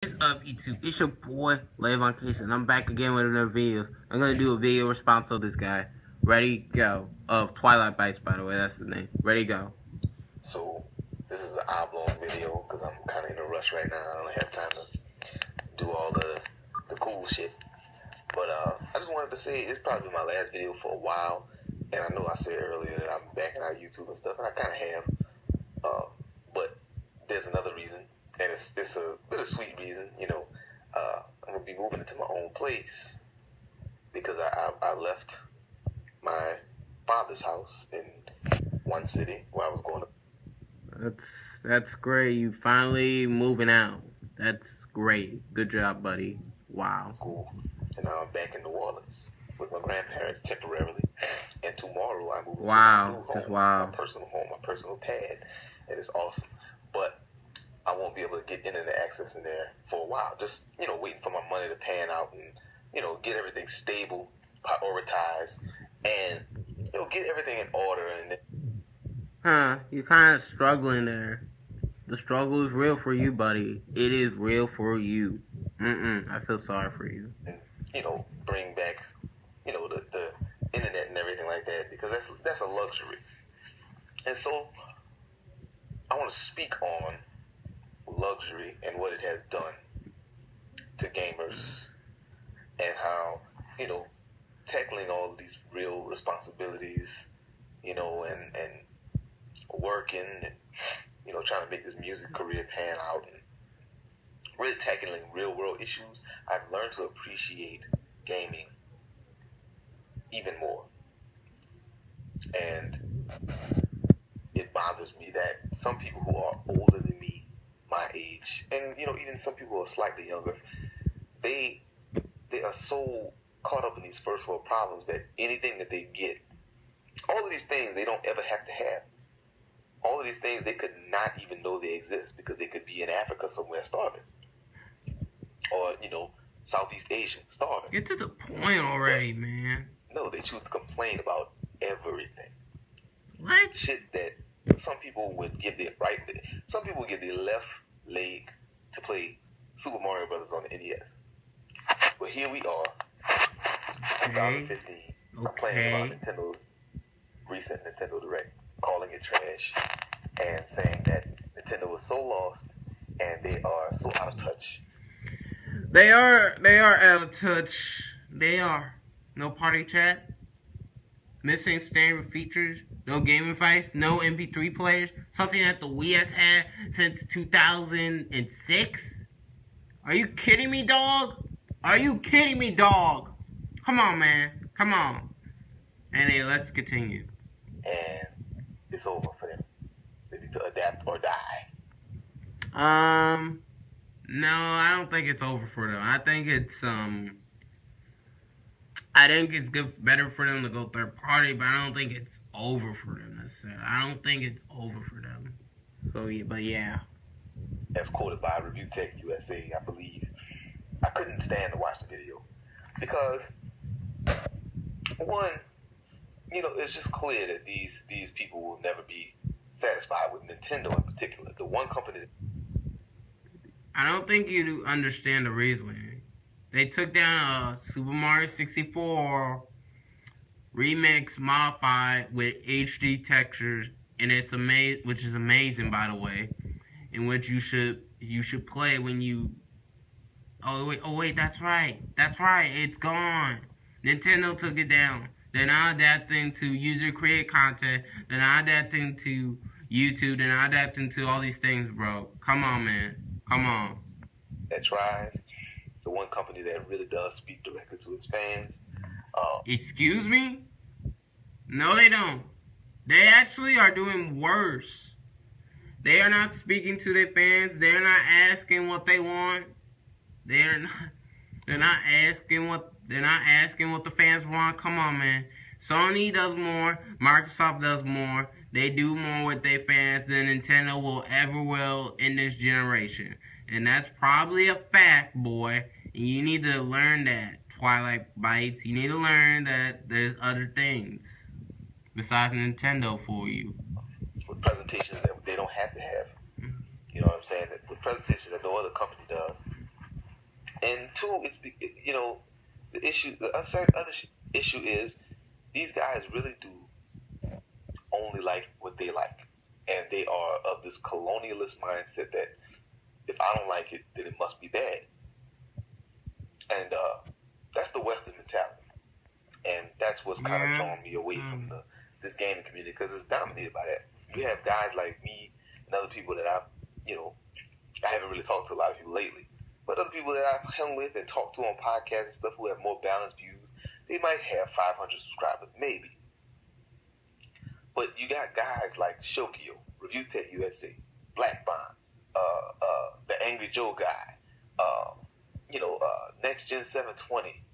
What's up, YouTube? It's your boy, Lavon Case, and I'm back again with another video. I'm gonna do a video response of this guy. Ready, go. Of Twilightbytes, by the way, that's his name. Ready, go. So, this is an oblong video, because I'm kind of in a rush right now. I don't have time to do all the cool shit. But, I just wanted to say, it's probably my last video for a while. And I know I said earlier that I'm backing out YouTube and stuff, and I kind of have. But there's another reason, and it's a bittersweet reason, you know. I'm going to be moving into my own place because I left my father's house in one city where I was going to. That's great. You finally moving out. That's great. Good job, buddy. Wow. School. And now I'm back in New Orleans with my grandparents temporarily. And tomorrow I move to my new home, Just wow. my personal home, my personal pad. And it's awesome. But I won't be able to get internet access in there for a while. Just, you know, waiting for my money to pan out and, you know, get everything stable, prioritized, and, you know, get everything in order. And you're kind of struggling there. The struggle is real for you, buddy. It is real for you. I feel sorry for you. And, you know, bring back, you know, the internet and everything like that, because that's a luxury. And so I want to speak on luxury and what it has done to gamers, and how, you know, tackling all of these real responsibilities, you know, and working and, you know, trying to make this music career pan out and really tackling real world issues, I've learned to appreciate gaming even more. And it bothers me that some people who are older than me, my age, and, you know, even some people who are slightly younger, they are so caught up in these first world problems that anything that they get, all of these things they don't ever have to have. All of these things they could not even know they exist, because they could be in Africa somewhere starving. Or, you know, Southeast Asia starving. Get to the point already, man. No, they choose to complain about everything. What? Shit that some people would give their some people give their left leg to play Super Mario Brothers on the NES. But here we are, 2015, complaining about Nintendo's recent Nintendo Direct, calling it trash, and saying that Nintendo was so lost and they are so out of touch. They are out of touch. They are. No party chat. Missing standard features. No gaming fights. No MP3 players. Something that the Wii has had since 2006. Are you kidding me, dog? Are you kidding me, dog? Come on, man. Come on. Anyway, let's continue. And it's over for them. They need to adapt or die. No, I don't think it's over for them. I think it's better for them to go third party, but I don't think it's over for them necessarily. I don't think it's over for them. So yeah, but yeah. As quoted by Review Tech USA, I believe, I couldn't stand to watch the video because, one, you know, it's just clear that these people will never be satisfied with Nintendo in particular. The one company. I don't think you understand the reasoning. They took down a Super Mario 64 remix modified with HD textures, and it's which is amazing, by the way, in which you should play when you. Oh wait, that's right, it's gone. Nintendo took it down. They're not adapting to user-created content. They're not adapting to YouTube. They're not adapting to all these things, bro. Come on, man. Come on. That tries. The one company that really does speak directly to its fans. Excuse me? No, they don't. They actually are doing worse. They are not speaking to their fans. They're not asking what they want. They're not asking what the fans want. Come on, man. Sony does more. Microsoft does more. They do more with their fans than Nintendo will in this generation. And that's probably a fact, boy. And you need to learn that, Twilightbytes. You need to learn that there's other things besides Nintendo for you. With presentations that they don't have to have. You know what I'm saying? With presentations that no other company does. And two, the issue, the other issue is these guys really do only like what they like, and they are of this colonialist mindset that if I don't like it, then it must be bad, and that's the Western mentality, and that's what's kind of drawing me away from this gaming community because it's dominated by that. You have guys like me and other people that I haven't really talked to a lot of people lately, but other people that I've hung with and talked to on podcasts and stuff who have more balanced views, they might have 500 subscribers, maybe. But you got guys like Shokio, Review Tech USA, Black Bond, the Angry Joe guy, Next Gen 720,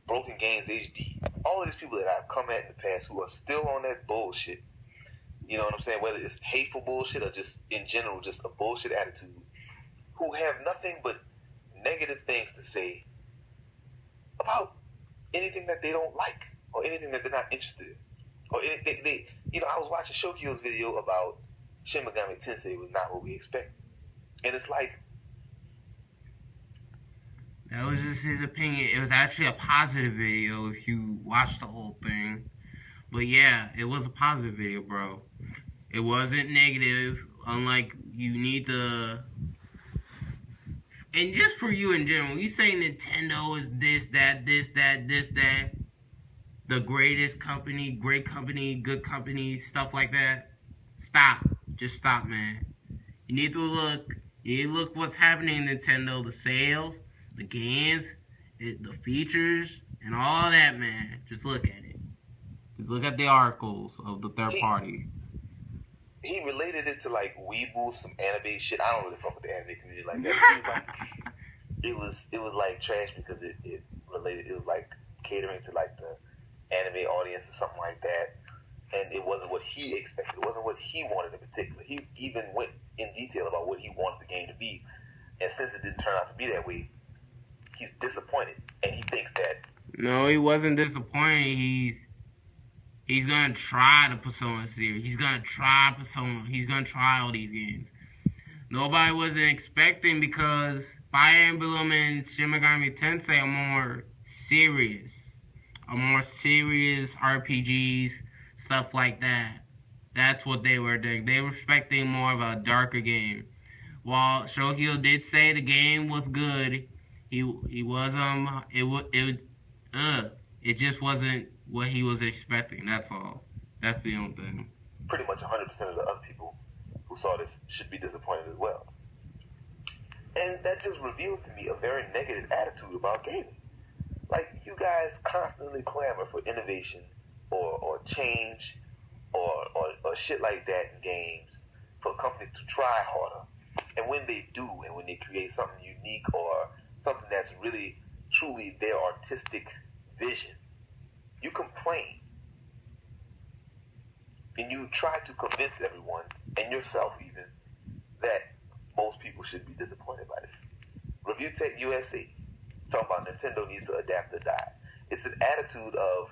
Broken Games HD. All of these people that I've come at in the past who are still on that bullshit. You know what I'm saying? Whether it's hateful bullshit or just in general, just a bullshit attitude, who have nothing but negative things to say about anything that they don't like or anything that they're not interested in. Or I was watching Shokio's video about Shin Megami Tensei was not what we expected. And it's like, that was just his opinion. It was actually a positive video if you watch the whole thing. But yeah, it was a positive video, bro. It wasn't negative. Unlike you need the... And just for you in general, you say Nintendo is this, that, the greatest company, great company, good company, stuff like that. Stop. Just stop, man. You need to look what's happening in Nintendo, the sales, the games, the features, and all that, man. Just look at it. Just look at the articles of the third party. He related it to like Weeble, some anime shit. I don't really fuck with the anime community like that. It was like trash because it related. It was like catering to like the anime audience or something like that, and it wasn't what he expected. It wasn't what he wanted in particular. He even went in detail about what he wanted the game to be, and since it didn't turn out to be that way, he's disappointed, and he thinks that. No, he wasn't disappointed. He's gonna try the Persona series. He's gonna try Persona. He's gonna try all these games. Nobody wasn't expecting because Fire Emblem and Shin Megami Tensei are more serious RPGs, stuff like that. That's what they were doing. They were expecting more of a darker game. While Shokio did say the game was good, it just wasn't what he was expecting. That's all. That's the only thing. Pretty much 100% of the other people who saw this should be disappointed as well. And that just reveals to me a very negative attitude about gaming. Like, you guys constantly clamor for innovation or change or shit like that in games for companies to try harder. And when they do, and when they create something unique or something that's really, truly their artistic vision, you complain. And you try to convince everyone, and yourself even, that most people should be disappointed by this. Review Tech USA, talking about Nintendo needs to adapt or die. It's an attitude of...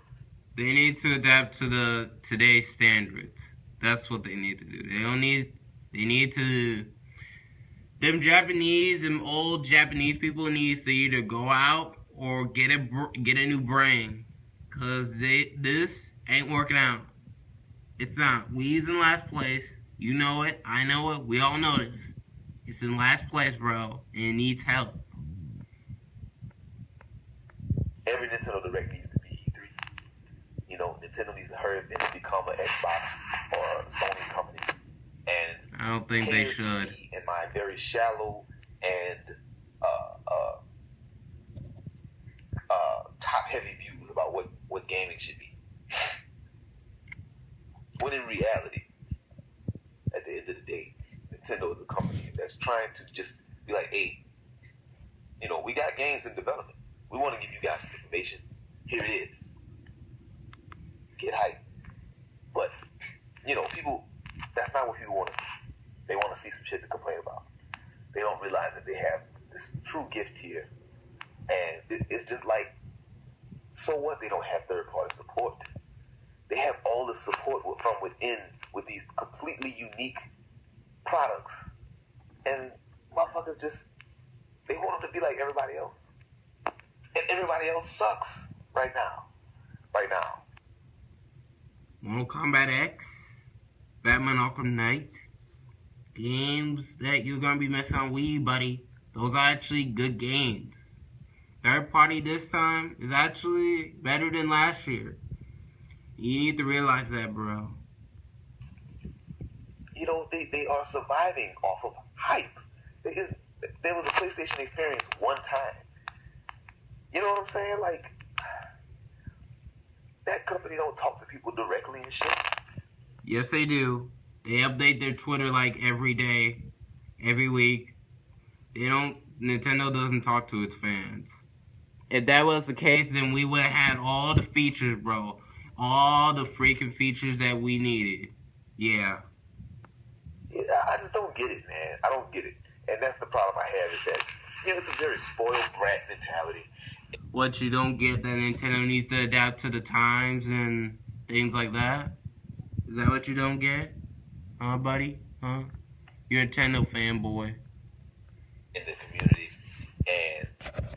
They need to adapt to today's standards. That's what they need to do. They need to... Them old Japanese people needs to either go out or get a new brain. Because this ain't working out. It's not. We's in last place. You know it. I know it. We all know this. It's in last place, bro. And it needs help. Every Nintendo Direct needs to be E3. Nintendo needs to hurry up and become an Xbox or a Sony company. And I don't think they should. In my very shallow and top-heavy views about what gaming should be. When in reality, at the end of the day, Nintendo is a company that's trying to just be like, hey, we got games in development. We want to give you guys some information. Here it is. Get hyped. But, people, that's not what people want to see. They want to see some shit to complain about. They don't realize that they have this true gift here. And it's just like, so what? They don't have third-party support. They have all the support from within with these completely unique products. And motherfuckers they want them to be like everybody else. And everybody else sucks right now. Right now. Mortal Kombat X, Batman Arkham Knight, games that you're gonna be missing on Wii, buddy. Those are actually good games. Third party this time is actually better than last year. You need to realize that, bro. You know, they are surviving off of hype. There was a PlayStation experience one time. You know what I'm saying? Like, that company don't talk to people directly and shit. Yes, they do. They update their Twitter like every day, every week. Nintendo doesn't talk to its fans. If that was the case, then we would have had all the features, bro. All the freaking features that we needed. Yeah. Yeah, I just don't get it, man. I don't get it. And that's the problem I have is that, you know, it's a very spoiled brat mentality. What, you don't get that Nintendo needs to adapt to the times and things like that? Is that what you don't get? Huh, buddy? Huh? You're a Nintendo fanboy. In the community, and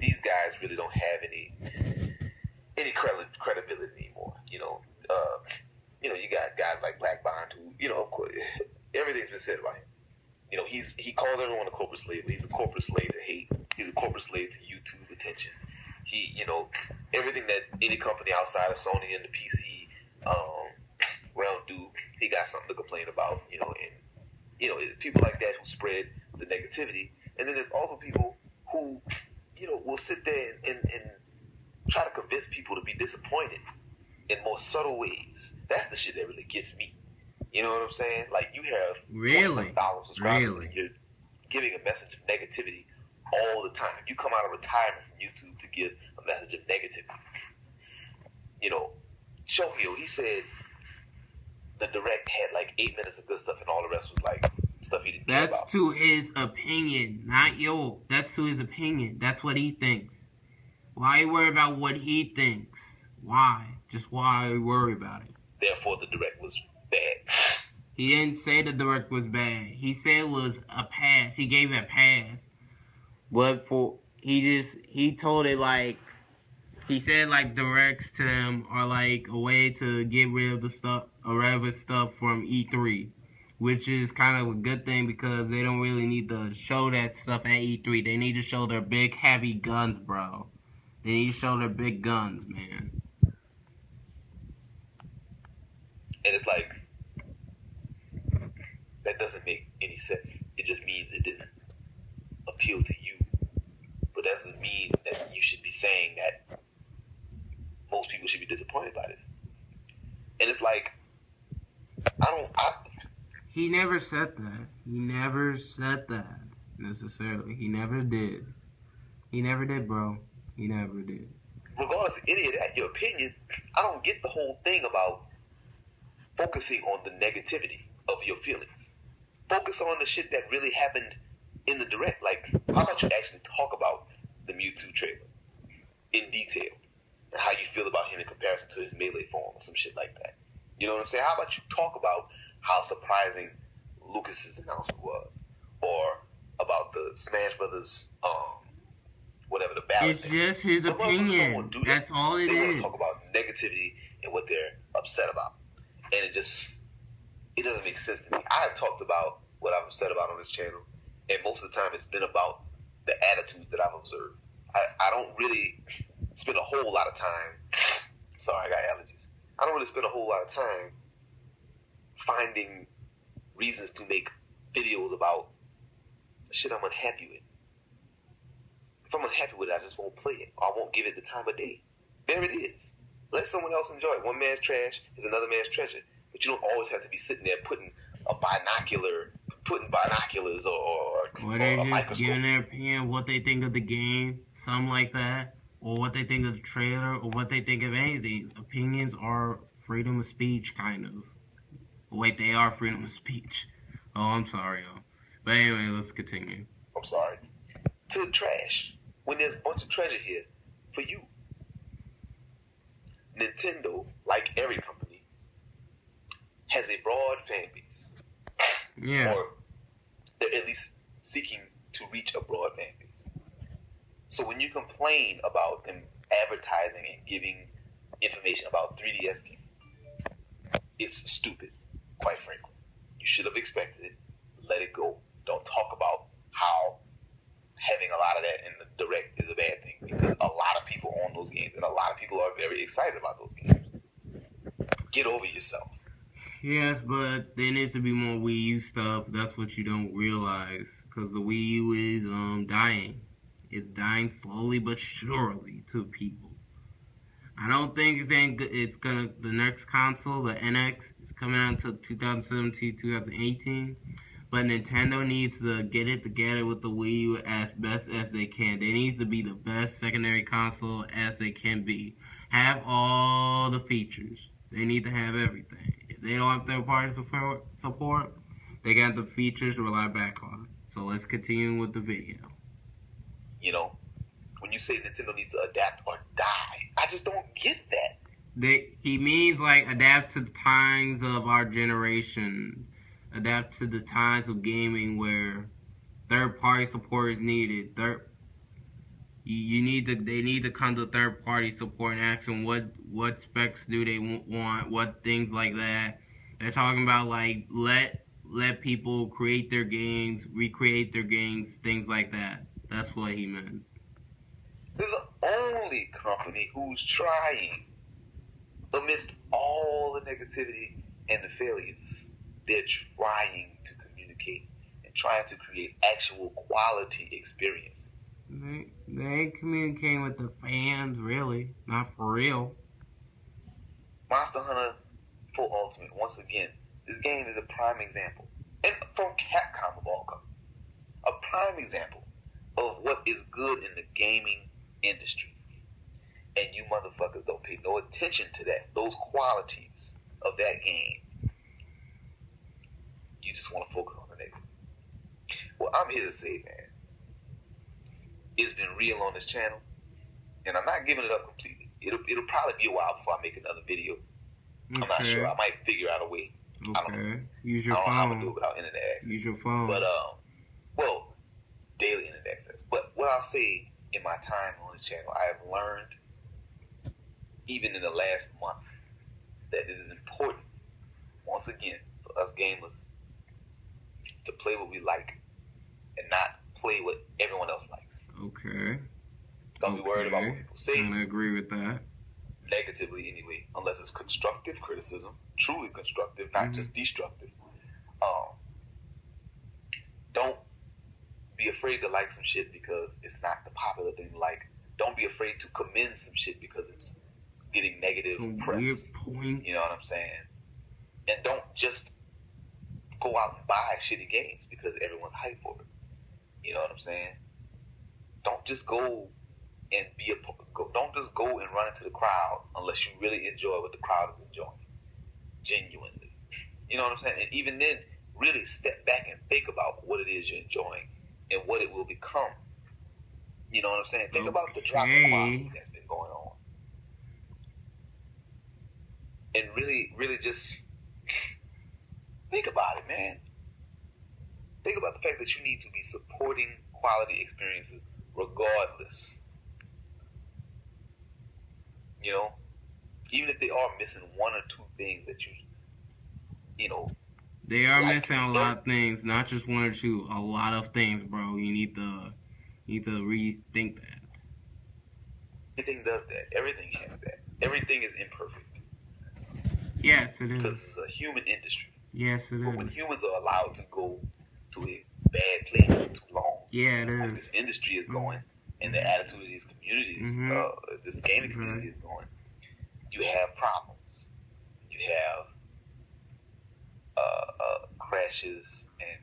these guys really don't have any credibility anymore. You got guys like Black Bond who, of course, everything's been said about him. He calls everyone a corporate slave, but he's a corporate slave to hate. He's a corporate slave to YouTube attention. Everything that any company outside of Sony and the PC realm do, he got something to complain about. It's people like that who spread the negativity. And then there's also people who, will sit there and try to convince people to be disappointed in more subtle ways. That's the shit that really gets me. You know what I'm saying? Like, you have Really? 1,000 subscribers and you're giving a message of negativity all the time. You come out of retirement from YouTube to give a message of negativity. Shohei, he said the direct had like 8 minutes of good stuff and all the rest was like stuff he didn't care about. That's to his opinion, not yours. That's to his opinion. That's what he thinks. Why worry about what he thinks? Why? Just why worry about it? Therefore, the direct was bad. He didn't say the direct was bad. He said it was a pass. He gave it a pass. But he told it like, he said like directs to them are like a way to get rid of the stuff, irrelevant stuff from E3. Which is kind of a good thing because they don't really need to show that stuff at E3. They need to show their big, heavy guns, bro. They need to show their big guns, man. And it's like, that doesn't make any sense. It just means it didn't appeal to you. But that doesn't mean that you should be saying that most people should be disappointed by this. And it's like, He never said that. He never said that, necessarily. He never did. He never did, bro. He never did. Regardless of any of that, your opinion, I don't get the whole thing about focusing on the negativity of your feelings. Focus on the shit that really happened in the direct. Like, how about you actually talk about the Mewtwo trailer in detail and how you feel about him in comparison to his melee form or some shit like that. You know what I'm saying? How about you talk about how surprising Lucas's announcement was, or about the Smash Brothers, whatever the ballot. It's just his opinion. That's all it is. They want to talk about negativity and what they're upset about, and it doesn't make sense to me. I've talked about what I'm upset about on this channel, and most of the time it's been about the attitudes that I've observed. I don't really spend a whole lot of time. Sorry, I got allergies. I don't really spend a whole lot of time finding reasons to make videos about shit I'm unhappy with. If I'm unhappy with it, I just won't play it. Or I won't give it the time of day. There it is. Let someone else enjoy it. One man's trash is another man's treasure. But you don't always have to be sitting there putting binoculars or they're just microscope. giving their opinion, what they think of the game, something like that, or what they think of the trailer, or what they think of anything. Opinions are freedom of speech, kind of. Wait, they are freedom of speech. Oh, I'm sorry, y'all. But anyway, let's continue. I'm sorry. To the trash. When there's a bunch of treasure here for you. Nintendo, like every company, has a broad fan base. Yeah. Or they're at least seeking to reach a broad fan base. So when you complain about them advertising and giving information about 3DS games, it's stupid, quite frankly. You should have expected it. Let it go. Don't talk about how having a lot of that in the direct is a bad thing, because a lot of people own those games and a lot of people are very excited about those games. Get over yourself. Yes, but there needs to be more Wii U stuff. That's what you don't realize, because the Wii U is dying. It's dying slowly but surely to people. I don't think it's gonna. The next console, the NX, is coming out until 2017, 2018. But Nintendo needs to get it together with the Wii U as best as they can. They need to be the best secondary console as they can be. Have all the features. They need to have everything. If they don't have third-party support, they got the features to rely back on. So let's continue with the video. You know, when you say Nintendo needs to adapt or die, I just don't get that. He means like adapt to the times of our generation. Adapt to the times of gaming where third-party support is needed. They need to come to third-party support and ask them what specs do they want, what things like that. They're talking about like let people create their games, recreate their games, things like that. That's what he meant. They're the only company who's trying, amidst all the negativity and the failures. They're trying to communicate and trying to create actual quality experience. They ain't communicating with the fans, really. Not for real. Monster Hunter 4 Ultimate, once again, this game is a prime example. And from Capcom of all companies, a prime example of what is good in the gaming industry. And you motherfuckers don't pay no attention to that, those qualities of that game. You just want to focus on the negative. Well, I'm here to say, man, it's been real on this channel, and I'm not giving it up completely. It'll probably be a while before I make another video. Okay. I'm not sure. I might figure out a way. Okay. Use your phone. I don't know how to do it without internet access. Use your phone. But well, daily internet access. But what I'll say in my time on this channel, I have learned, even in the last month, that it is important, once again, for us gamers to play what we like and not play what everyone else likes. Okay. Don't be worried about what people say. I'm gonna agree with that. Negatively, anyway, unless it's constructive criticism, truly constructive, not just destructive. Don't be afraid to like some shit because it's not the popular thing to like. Don't be afraid to commend some shit because it's getting negative press. Weird points. You know what I'm saying? And don't just go out and buy shitty games because everyone's hyped for it. You know what I'm saying? Don't just go and don't just go and run into the crowd unless you really enjoy what the crowd is enjoying. Genuinely. You know what I'm saying? And even then, really step back and think about what it is you're enjoying and what it will become. You know what I'm saying? Think about the drop in quality that's been going on. And really, really just think about it, man. Think about the fact that you need to be supporting quality experiences regardless. You know? Even if they are missing one or two things that you know. They are missing a lot of things, not just one or two. A lot of things, bro. You need to rethink that. Everything does that. Everything has that. Everything is imperfect. Yes, it is. Because it's a human industry. Yes, it is. But when humans are allowed to go to a bad place for too long, yeah, it is. like this industry is going, and the attitude of these communities, this gaming community is going, you have problems. You have crashes and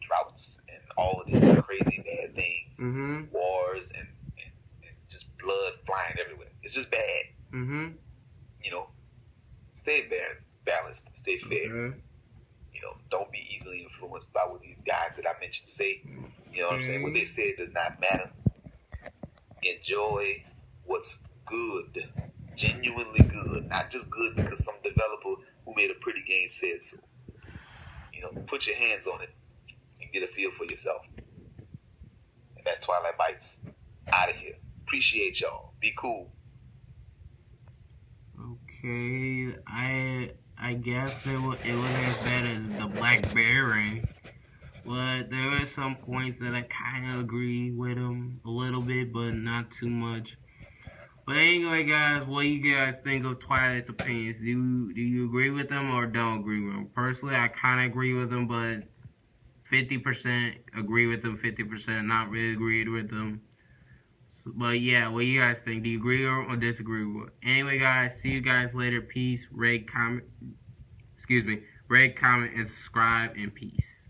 droughts and all of these crazy bad things, wars and just blood flying everywhere. It's just bad. You know, stay balanced, stay fair. You know, don't be easily influenced by what these guys that I mentioned say. You know what I'm saying? What they say does not matter. Enjoy what's good, genuinely good, not just good because some developer who made a pretty game said so. You know, put your hands on it and get a feel for yourself. And that's Twilightbytes. out of here. Appreciate y'all. Be cool. Okay, I guess it wasn't as bad as the Blackberry, but there were some points that I kind of agree with him a little bit, but not too much. But anyway, guys, what do you guys think of Twilight's opinions? Do you agree with them or don't agree with them? Personally, I kind of agree with them, but 50% agree with them, 50% not really agreed with them. But yeah, what do you guys think? Do you agree or disagree with it? Anyway, guys, see you guys later. Peace. Rate, comment, and subscribe, and peace.